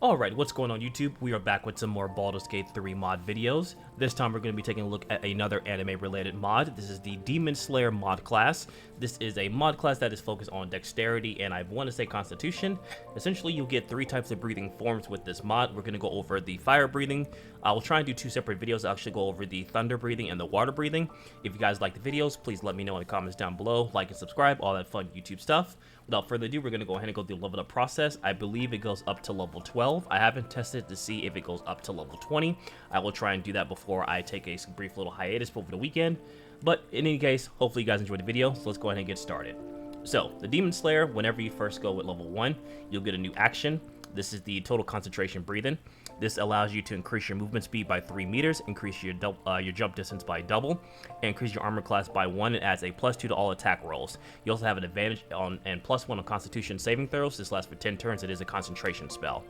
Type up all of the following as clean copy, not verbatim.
Alright, what's going on YouTube? We are back with some more Baldur's Gate 3 mod videos. This time we're going to be taking a look at another anime-related mod. This is the Demon Slayer mod class. This is a mod class that is focused on dexterity and I want to say constitution. Essentially, you'll get 3 types of breathing forms with this mod. We're going to go over the fire breathing. I will try and do 2 separate videos. I'll actually go over the thunder breathing and the water breathing. If you guys like the videos, please let me know in the comments down below. Like and subscribe, all that fun YouTube stuff. Without further ado, we're going to go ahead and go through the level up process. I believe it goes up to level 12. I haven't tested to see if it goes up to level 20. I will try and do that before I take a brief little hiatus over the weekend. But in any case, hopefully you guys enjoyed the video, so let's go ahead and get started. So, the Demon Slayer, whenever you first go with level 1, you'll get a new action. This is the total concentration breathing. This allows you to increase your movement speed by 3 meters, increase your jump distance by double, and increase your armor class by 1. It adds a +2 to all attack rolls. You also have an advantage on and +1 on Constitution saving throws. This lasts for 10 turns. It is a concentration spell.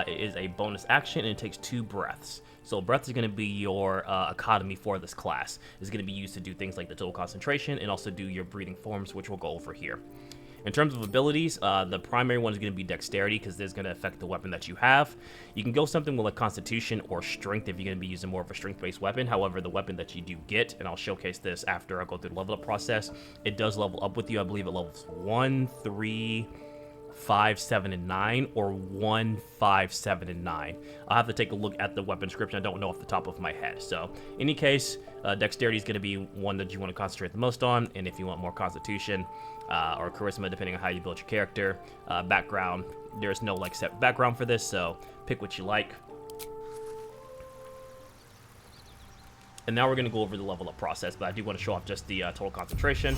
It is a bonus action and it takes 2 breaths. So breath is going to be your economy for this class. It's going to be used to do things like the total concentration and also do your breathing forms, which we'll go over here. In terms of abilities, the primary one is going to be dexterity because this is going to affect the weapon that you have. You can go something with like constitution or strength if you're going to be using more of a strength-based weapon. However, the weapon that you do get, and I'll showcase this after I go through the level up process, it does level up with you. I believe it levels 1, 3, 5, 7, and 9, or 1, 5, 7, and 9. I'll have to take a look at the weapon description. I don't know off the top of my head. So, in any case, dexterity is going to be one that you want to concentrate the most on, and if you want more constitution or charisma, depending on how you build your character, background, there's no like set background for this, so pick what you like. And now we're going to go over the level up process, but I do want to show off just the total concentration.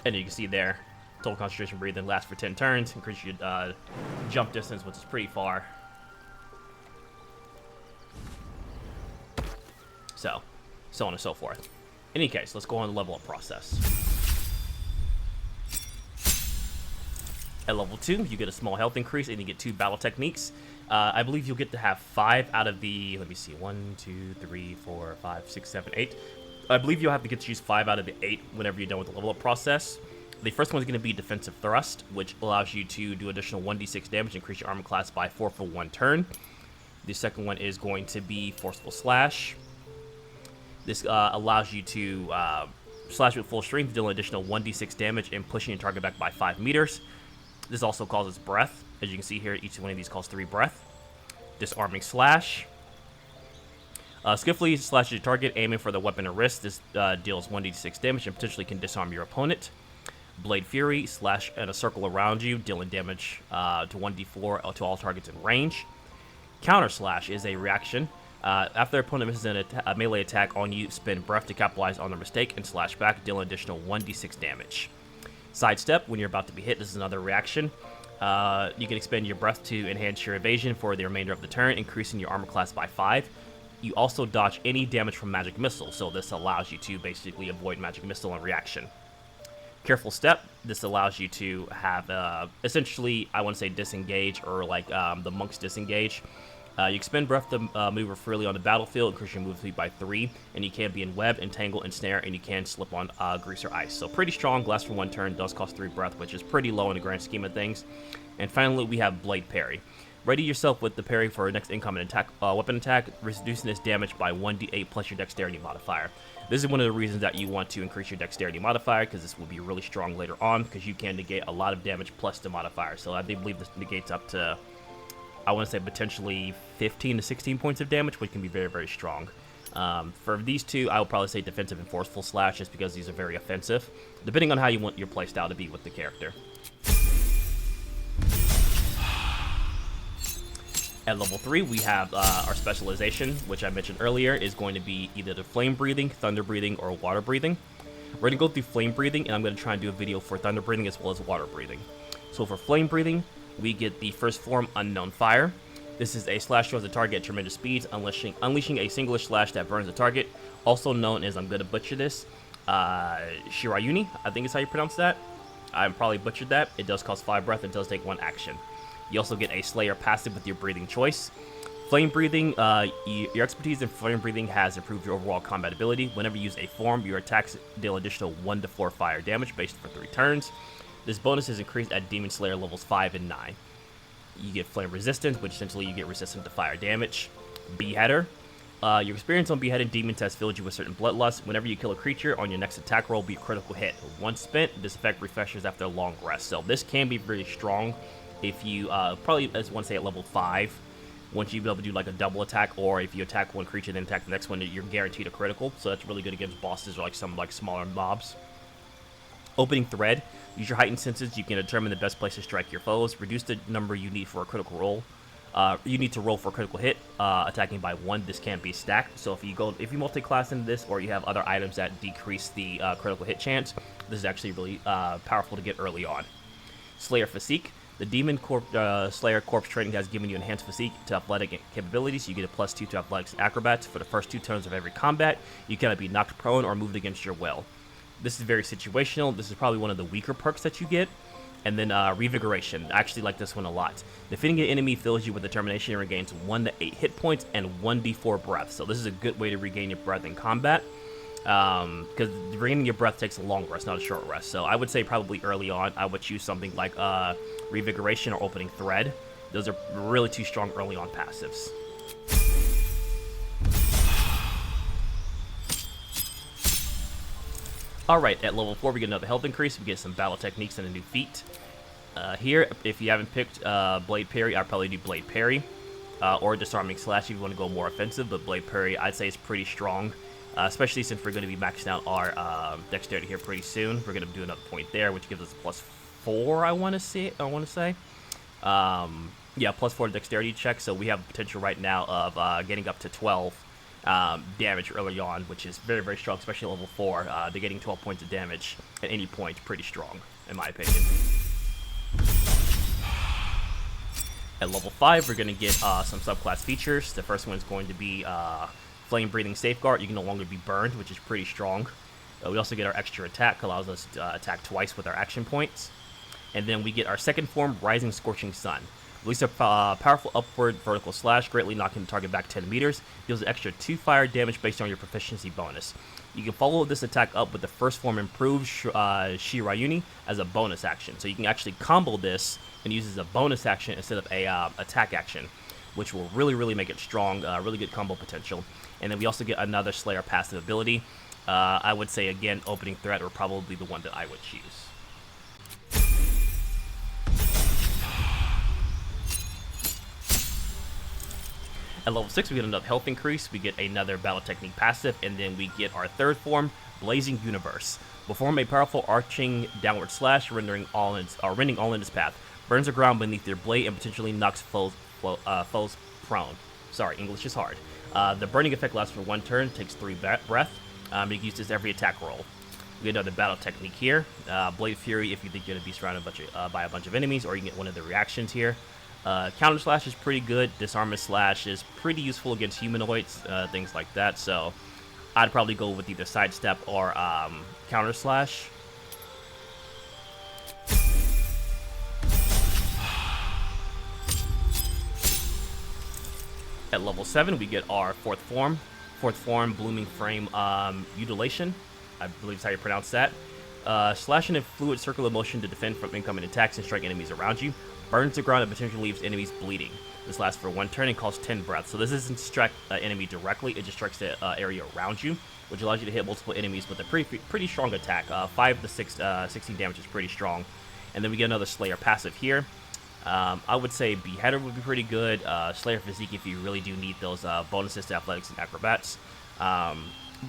And you can see there, total concentration breathing lasts for 10 turns, increase your jump distance, which is pretty far. So on and so forth. In any case, let's go on the level up process. At level 2, you get a small health increase and you get 2 battle techniques. I believe you'll get to have 5 out of the, let me see, 1, 2, 3, 4, 5, 6, 7, 8. I believe you'll have to get to use 5 out of the 8 whenever you're done with the level up process. The first one is going to be Defensive Thrust, which allows you to do additional 1d6 damage, increase your armor class by 4 for 1 turn. The second one is going to be Forceful Slash. This allows you to slash with full strength, dealing additional 1d6 damage and pushing your target back by 5 meters. This also causes Breath. As you can see here, each one of these calls 3 breath. Disarming Slash. Skillfully slashes your target, aiming for the weapon or wrist. This deals 1d6 damage and potentially can disarm your opponent. Blade Fury, slash in a circle around you, dealing damage to 1d4 to all targets in range. Counter Slash is a reaction. After their opponent misses a melee attack on you, spin breath to capitalize on their mistake and slash back, dealing additional 1d6 damage. Sidestep, when you're about to be hit, this is another reaction. You can expend your breath to enhance your evasion for the remainder of the turn, increasing your armor class by 5. You also dodge any damage from magic missile, so this allows you to basically avoid magic missile and reaction. Careful Step, this allows you to have essentially, I want to say disengage, or like the monk's disengage. You expend breath to maneuver freely on the battlefield, increase your move speed by 3, and you can be in web, entangle, and snare, and you can slip on grease or ice. So pretty strong, lasts for 1 turn, does cost 3 breath, which is pretty low in the grand scheme of things. And finally, we have Blade Parry. Ready yourself with the parry for your next incoming attack, weapon attack, reducing its damage by 1d8 plus your dexterity modifier. This is one of the reasons that you want to increase your dexterity modifier, because this will be really strong later on, because you can negate a lot of damage plus the modifier. So I believe this negates up to, I want to say potentially 15 to 16 points of damage, which can be very, very strong. For these two, I would probably say Defensive and Forceful Slash, just because these are very offensive, depending on how you want your playstyle to be with the character. At level 3, we have our specialization, which I mentioned earlier, is going to be either the flame breathing, thunder breathing, or water breathing. We're going to go through flame breathing, and I'm going to try and do a video for thunder breathing as well as water breathing. So for flame breathing, we get the first form, Unknown Fire. This is a slash towards the target at tremendous speeds, unleashing a singular slash that burns the target, also known as, I'm going to butcher this, Shirayuni, I think is how you pronounce that. I probably butchered that. It does cost 5 breath and does take 1 action. You also get a Slayer passive with your breathing choice. Flame breathing, your expertise in flame breathing has improved your overall combat ability. Whenever you use a form, your attacks deal additional 1 to 4 fire damage based for 3 turns. This bonus is increased at Demon Slayer levels 5 and 9. You get flame resistance, which essentially you get resistant to fire damage. Beheader. Your experience on beheading demons has filled you with certain bloodlust. Whenever you kill a creature on your next attack roll, be a critical hit. Once spent, this effect refreshes after a long rest. So this can be really strong if you probably, as one say, at level 5. Once you be able to do like a double attack, or if you attack one creature then attack the next one, you're guaranteed a critical. So that's really good against bosses or like some like smaller mobs. Opening Thread. Use your heightened senses. You can determine the best place to strike your foes. Reduce the number you need for a critical roll. You need to roll for a critical hit, attacking by 1. This can't be stacked. So if you multi-class into this, or you have other items that decrease the critical hit chance, this is actually really powerful to get early on. Slayer Physique. The Demon Slayer Corpse training has given you enhanced physique to athletic capabilities. You get a +2 to athletics and acrobats. For the first 2 turns of every combat, you cannot be knocked prone or moved against your will. This is very situational. This is probably one of the weaker perks that you get. And then Revigoration. I actually like this one a lot. Defeating an enemy fills you with determination and regains 1 to 8 hit points and 1d4 breath. So this is a good way to regain your breath in combat. Because regaining your breath takes a long rest, not a short rest. So I would say probably early on, I would choose something like Revigoration or Opening Thread. Those are really 2 strong early on passives. Alright, at level 4 we get another health increase, we get some battle techniques and a new feat. Here, if you haven't picked Blade Parry, I'd probably do Blade Parry. Or Disarming Slash if you want to go more offensive, but Blade Parry I'd say is pretty strong. Especially since we're going to be maxing out our dexterity here pretty soon. We're going to do another point there, which gives us +4, I want to say. Yeah, +4 dexterity check, so we have potential right now of getting up to 12 damage early on, which is very, very strong, especially at level 4. They're getting 12 points of damage at any point, pretty strong, in my opinion. At level 5, we're going to get some subclass features. The first one is going to be Flame Breathing Safeguard. You can no longer be burned, which is pretty strong. We also get our extra attack, allows us to attack twice with our action points. And then we get our second form, Rising Scorching Sun. Release a powerful upward vertical slash, greatly knocking the target back 10 meters. Deals an extra 2 fire damage based on your proficiency bonus. You can follow this attack up with the first form Improved Shirayuni as a bonus action. So you can actually combo this and use it as a bonus action instead of a attack action, which will really, really make it strong, really good combo potential. And then we also get another Slayer passive ability. I would say, again, Opening Threat are probably the one that I would choose. At level 6, we get another health increase, we get another battle technique passive, and then we get our third form, Blazing Universe. Perform a powerful arching downward slash, rending all in its path. Burns the ground beneath your blade and potentially knocks foes prone. Sorry, English is hard. The burning effect lasts for 1 turn, takes 3 breath. You can use this every attack roll. We get another battle technique here. Blade Fury if you think you're going to be surrounded by a bunch of enemies, or you can get one of the reactions here. Counter Slash is pretty good. Disarming Slash is pretty useful against humanoids, things like that. So I'd probably go with either Sidestep or Counter Slash. At level 7, we get our fourth form, Blooming Frame Mutilation. I believe is how you pronounce that. Slash in a fluid circular motion to defend from incoming attacks and strike enemies around you. Burns the ground and potentially leaves enemies bleeding. This lasts for 1 turn and costs 10 breath. So this doesn't strike an enemy directly, it just strikes the area around you, which allows you to hit multiple enemies with a pretty strong attack. 5 to 16 damage is pretty strong. And then we get another Slayer passive here. I would say Beheader would be pretty good. Slayer Physique if you really do need those bonuses to athletics and acrobats.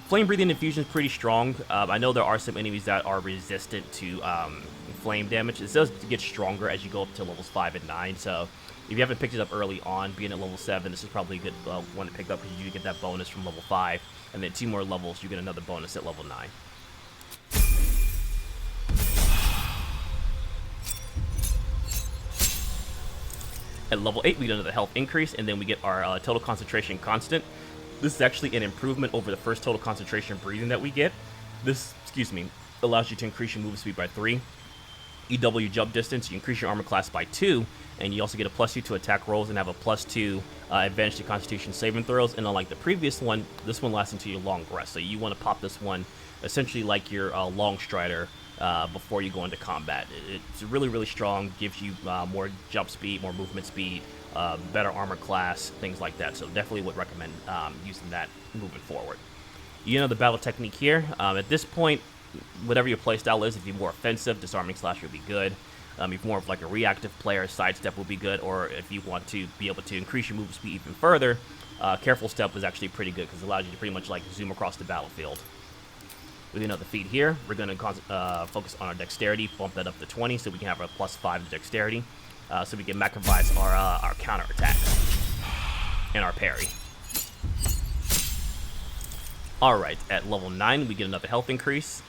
Flame Breathing Infusion is pretty strong. I know there are some enemies that are resistant to flame damage. It does get stronger as you go up to levels 5 and 9, so if you haven't picked it up early on, being at level 7, this is probably a good one to pick up because you get that bonus from level 5, and then 2 more levels, you get another bonus at level 9. At level 8, we get another health increase, and then we get our total concentration constant. This is actually an improvement over the first total concentration breathing that we get. This, allows you to increase your movement speed by 3. You double your jump distance, you increase your armor class by 2, and you also get a +2 to attack rolls and have a +2 advantage to constitution saving throws. And unlike the previous one, this one lasts until your long rest. So you want to pop this one essentially like your long strider before you go into combat. It's really, really strong, gives you more jump speed, more movement speed, better armor class, things like that. So definitely would recommend using that moving forward. You know the battle technique here. At this point, whatever your playstyle is, if you're more offensive, disarming slash would be good. If you're more of like a reactive player, sidestep will be good. Or if you want to be able to increase your movement speed even further, careful step is actually pretty good because it allows you to pretty much like zoom across the battlefield. With another feat here, we're going to focus on our dexterity, bump that up to 20 so we can have a +5 to dexterity, so we can maximize our counter attack and our parry. Alright, at level 9, we get another health increase.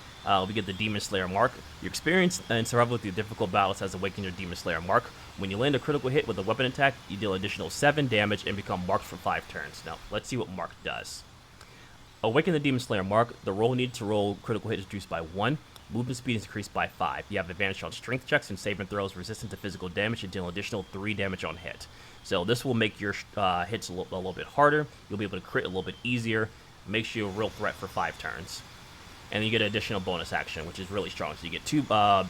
We get the Demon Slayer mark. Your experience and survival through difficult battles has awakened your Demon Slayer mark. When you land a critical hit with a weapon attack, you deal additional 7 damage and become marked for 5 turns. Now, let's see what mark does. Awaken the Demon Slayer mark. The roll needed to roll critical hit is reduced by 1. Movement speed is increased by 5. You have advantage on strength checks and saving throws resistant to physical damage and deal additional 3 damage on hit. So this will make your hits a little bit harder. You'll be able to crit a little bit easier. Makes you a real threat for 5 turns. And then you get an additional bonus action, which is really strong. So you get 2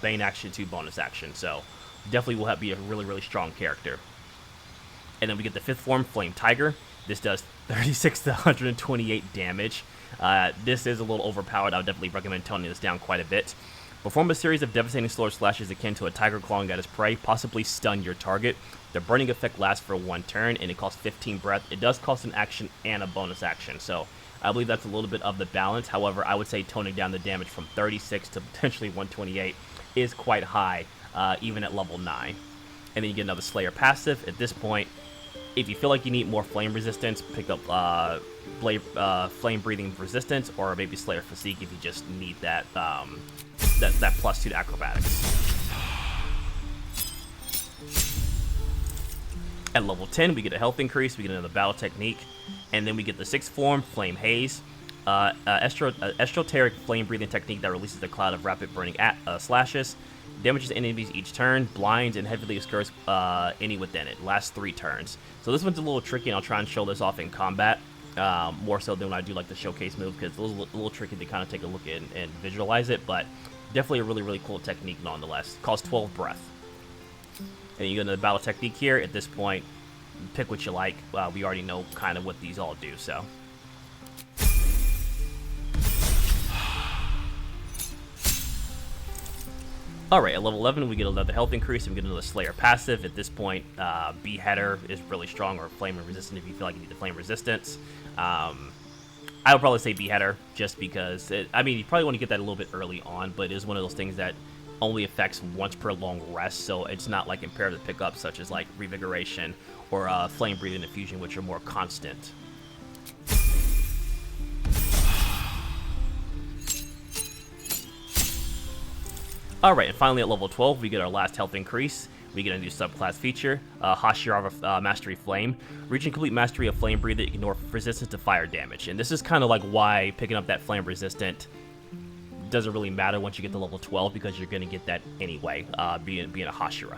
Bane action, 2 bonus action. So definitely will be a really, really strong character. And then we get the 5th form, Flame Tiger. This does 36 to 128 damage. This is a little overpowered. I would definitely recommend toning this down quite a bit. Perform a series of devastating slower slashes akin to a tiger clawing at its prey, possibly stun your target. The burning effect lasts for 1 turn, and it costs 15 breath. It does cost an action and a bonus action, so I believe that's a little bit of the balance. However, I would say toning down the damage from 36 to potentially 128 is quite high, even at level 9. And then you get another Slayer passive. At this point, if you feel like you need more flame resistance, pick up flame breathing resistance, or maybe Slayer fatigue if you just need that that +2 to acrobatics. At level 10, we get a health increase, we get another battle technique, and then we get the 6th form, Flame Haze, esoteric flame breathing technique that releases a cloud of rapid burning slashes, damages enemies each turn, blinds, and heavily obscures any within it. Lasts 3 turns. So this one's a little tricky, and I'll try and show this off in combat, more so than when I do like the showcase move, because it's a little tricky to kind of take a look at and visualize it, but definitely a really, really cool technique nonetheless. Costs 12 breath. And you go into the battle technique here. At this point, pick what you like. We already know kind of what these all do, so. Alright, at level 11, we get another health increase, and we get another Slayer passive. At this point, Beheader is really strong, or flame resistant if you feel like you need the flame resistance. I would probably say Beheader, just because, you probably want to get that a little bit early on, but it is one of those things that only affects once per long rest, so it's not like imperative pickups such as like Revigoration or Flame Breathing Infusion, which are more constant. Alright, and finally at level 12, we get our last health increase. We get a new subclass feature, Hashirava Mastery Flame. Reaching complete mastery of Flame Breather, ignore resistance to fire damage. And this is kind of like why picking up that Flame Resistant doesn't really matter once you get to level 12, because you're going to get that anyway, being a Hashira.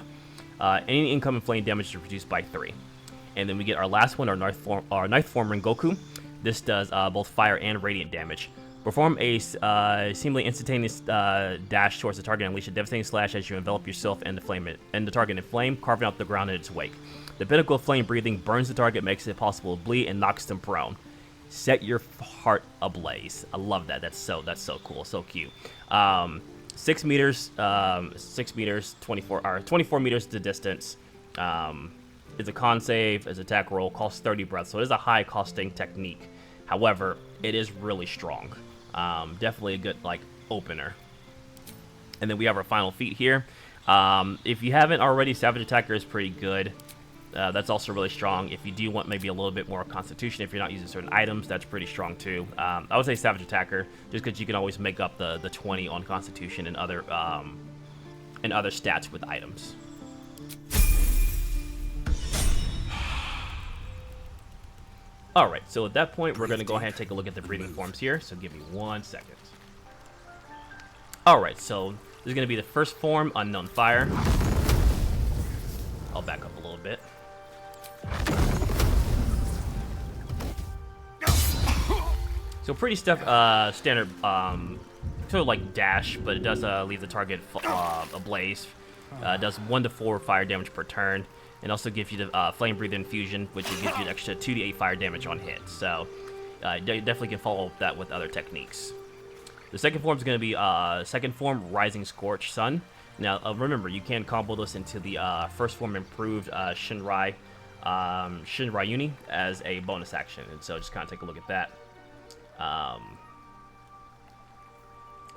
Any incoming flame damage is reduced by 3. And then we get our last one, our ninth form Rengoku. This does both fire and radiant damage. Perform a seemingly instantaneous dash towards the target and unleash a devastating slash as you envelop yourself and the target in flame, carving out the ground in its wake. The pinnacle of flame breathing burns the target, makes it possible to bleed, and knocks them prone. Set your heart ablaze. I love that. That's so cool. So cute. 6 meters, 24 meters to distance. It's a con save, it's attack roll, costs 30 breath, so it is a high costing technique. However, it is really strong. Definitely a good opener. And then we have our final feat here. If you haven't already, Savage Attacker is pretty good. That's also really strong. If you do want maybe a little bit more Constitution, if you're not using certain items, that's pretty strong too. I would say Savage Attacker, just because you can always make up the 20 on Constitution and other stats with items. Alright, so at that point, we're going to go ahead and take a look at the breathing forms here, so give me 1 second. Alright, so this is going to be the first form, Unknown Fire. I'll back up a little bit. So pretty standard sort of like dash, but it does leave the target ablaze. It does 1 to 4 fire damage per turn, and also gives you the flame breather infusion, which will give you an extra 2 to 8 fire damage on hit. So definitely can follow up that with other techniques. The second form is going to be second form Rising Scorch Sun. Now remember, you can combo this into the first form improved Shinrai Uni as a bonus action, and so just kind of take a look at that.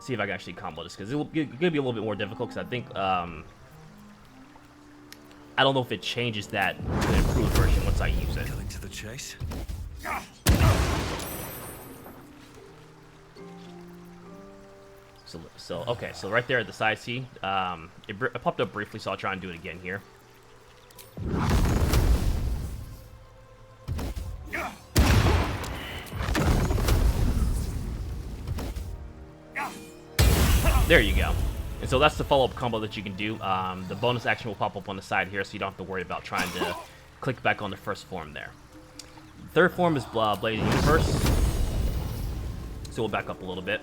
See if I can actually combo this, because it's going to be a little bit more difficult, because I think I don't know if it changes that to the improved version once I use it. Going to the chase. So okay, so right there at the side C, it popped up briefly, so I'll try and do it again here. There you go. And so that's the follow-up combo that you can do. The bonus action will pop up on the side here, so you don't have to worry about trying to click back on the first form there. Third form is Blade of the Universe. So we'll back up a little bit.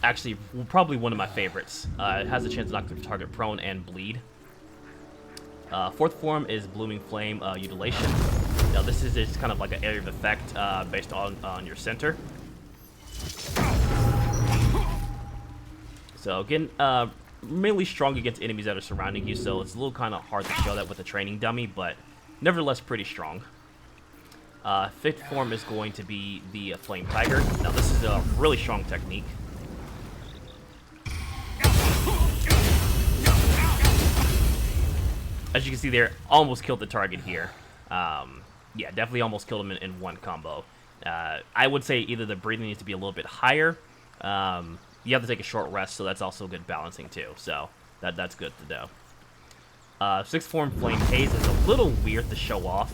Actually, probably one of my favorites. It has a chance to knock the target prone and bleed. Fourth form is Blooming Flame Mutilation. Now this is just kind of like an area of effect based on your center. So again, mainly strong against enemies that are surrounding you, so it's a little kind of hard to show that with a training dummy, but nevertheless pretty strong. Fifth form is going to be the Flame Tiger. Now this is a really strong technique. As you can see there, almost killed the target here. Yeah, definitely almost killed him in one combo. I would say either the breathing needs to be a little bit higher. You have to take a short rest, so that's also good balancing too. So that's good to know. Sixth form Flame Haze is a little weird to show off.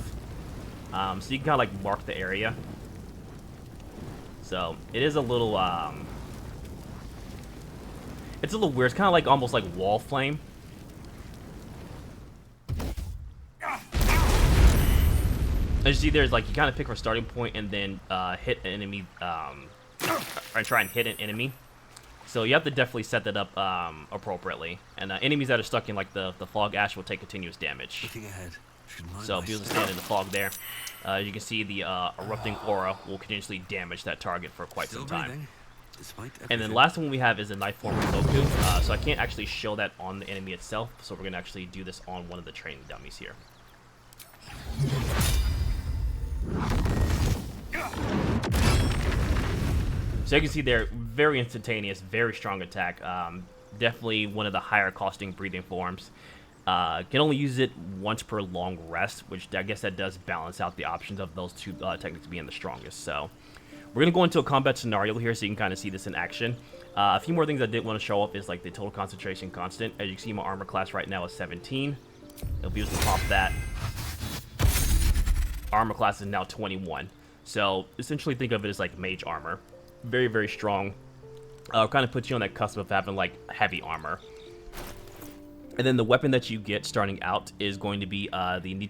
So you can kind of like mark the area. So it is a little, it's a little weird. It's kind of like almost like wall flame. As you see, there's like you kind of pick a starting point and then hit an enemy, or try and hit an enemy. So you have to definitely set that up appropriately. And enemies that are stuck in like the fog ash will take continuous damage. Looking ahead. So if you stand in the fog there, you can see the erupting aura will continuously damage that target for quite some time. And then last one we have is a knife form Goku. So I can't actually show that on the enemy itself, so we're gonna actually do this on one of the training dummies here. So you can see there, very instantaneous, very strong attack. Definitely one of the higher costing breathing forms. Can only use it once per long rest, which I guess that does balance out the options of those two techniques being the strongest. So we're going to go into a combat scenario here so you can kind of see this in action. A few more things I did want to show up is like the total concentration constant. As you can see, my armor class right now is 17. It'll be able to pop that. Armor class is now 21. So essentially think of it as like mage armor. Very, very strong. Kind of puts you on that cusp of having like heavy armor. And then the weapon that you get starting out is going to be the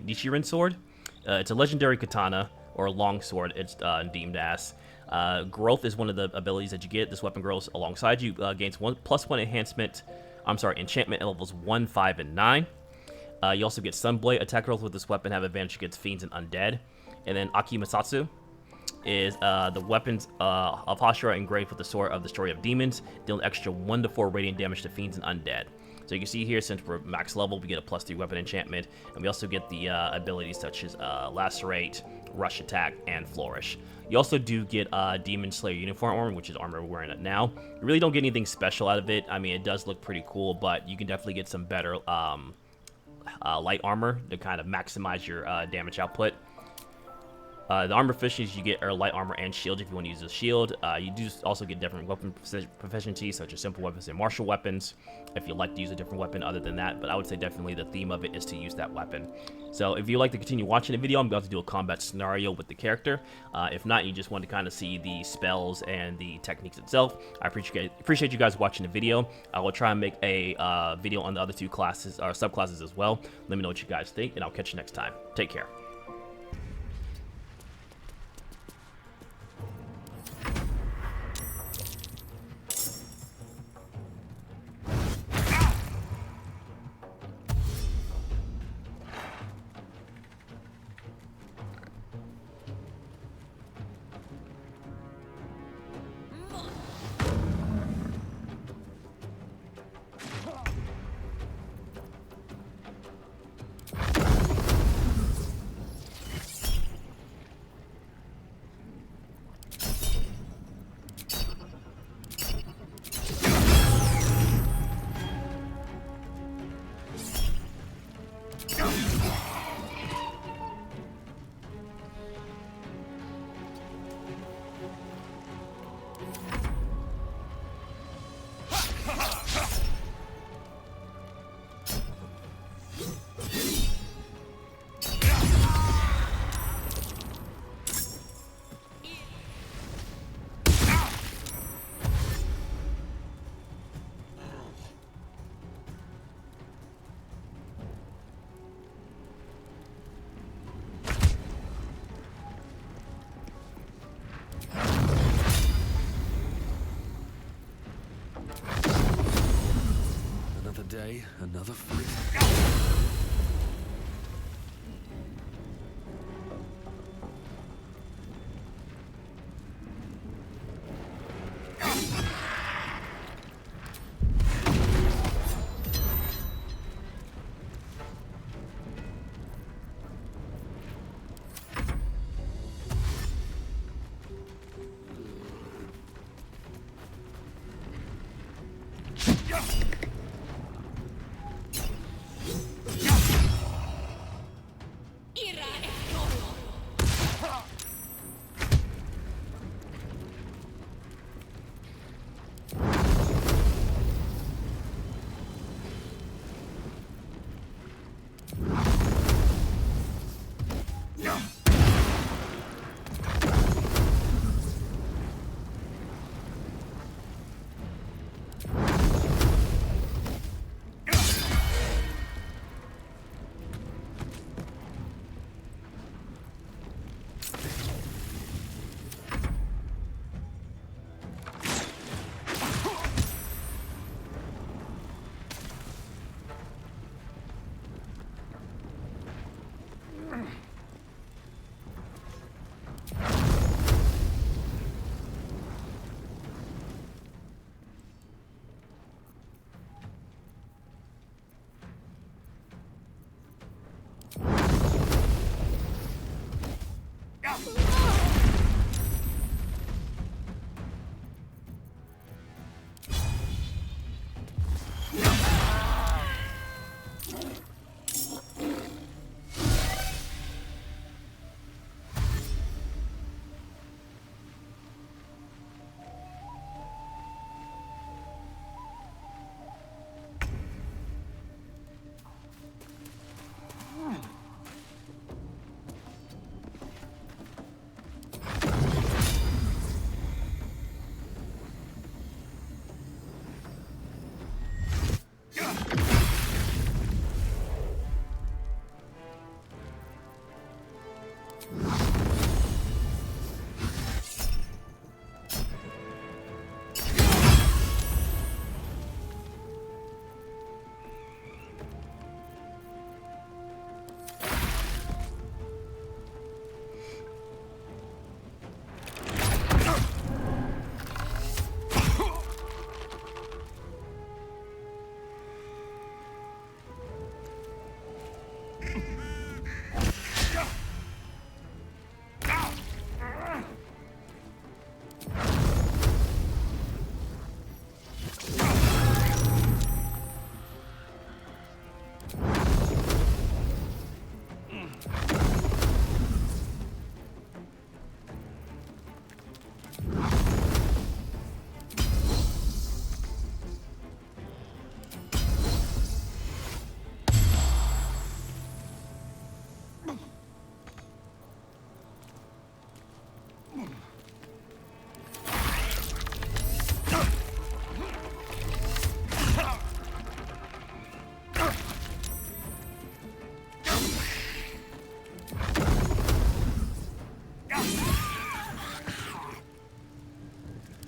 Nichiren sword. It's a legendary katana, or a long sword, it's deemed as. Growth is one of the abilities that you get. This weapon grows alongside you, gains +1 enhancement, enchantment at levels 1, 5, and 9. You also get Sunblade. Attack rolls with this weapon have advantage against fiends and undead. And then Akimasatsu is the weapons of Hashira engraved with the sword of the story of demons, dealing extra 1 to 4 radiant damage to fiends and undead. So you can see here, since we're max level, we get a +3 weapon enchantment, and we also get the abilities such as Lacerate, Rush Attack, and Flourish. You also do get Demon Slayer uniform armor, which is armor we're wearing it now. You really don't get anything special out of it. I mean, it does look pretty cool, but you can definitely get some better light armor to kind of maximize your damage output. The armor efficiencies you get are light armor and shield if you want to use a shield. You do also get different weapon proficiencies, such as simple weapons and martial weapons, if you like to use a different weapon other than that. But I would say definitely the theme of it is to use that weapon. So if you like to continue watching the video, I'm about to do a combat scenario with the character. If not, you just want to kind of see the spells and the techniques itself, I appreciate you guys watching the video. I will try and make a video on the other two classes or subclasses as well. Let me know what you guys think, and I'll catch you next time. Take care. day, another fight.